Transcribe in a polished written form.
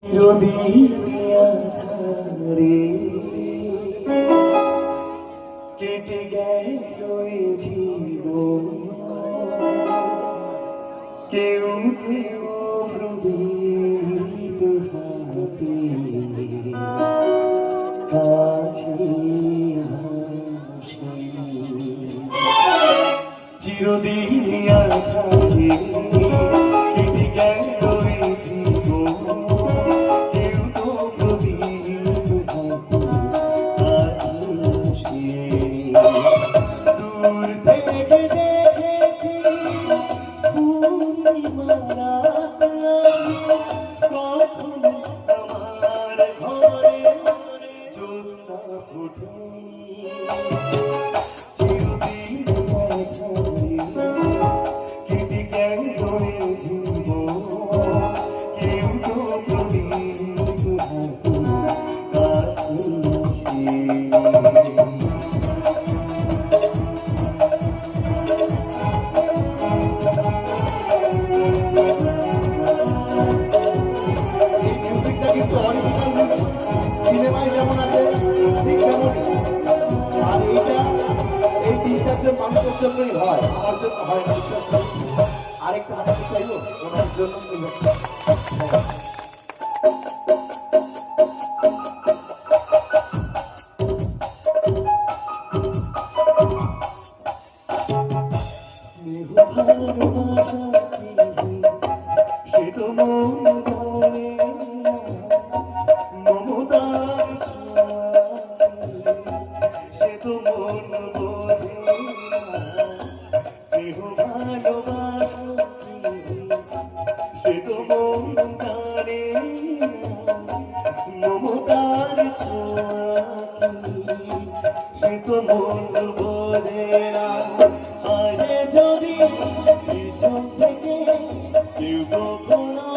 চিরদিনে কেটে গেল জীবন, কেউ কেউ প্রদীপ হাতে কাছে চিরদিনে আধারে কেটে গেল জীবন, কেউ তো প্রদীপ হাতে দূর থেকে দেখেছি পূর্ণিমা কখন আমার ঘরে জ্যোৎস্না ফুটে কেটে গেল জীবন, কেউ তো প্রদীপ কাছে সিনেমায় যেমন আছে ঠিক তেমনই, আর এইটা এই তিনটার জন্য মানুষের জন্যই হয়, আমার জন্য হয় না। আরেকটা হাঁটাতে চাইবো ওনার জন্য সে তো মন জানে মমতার সে তো মন বোঝে স্নেহ ভালোবাসা সে তো মন জানে মমতার সে তো মন বোঝে না। আরে যদি পিছন থেকে কেউ কখনো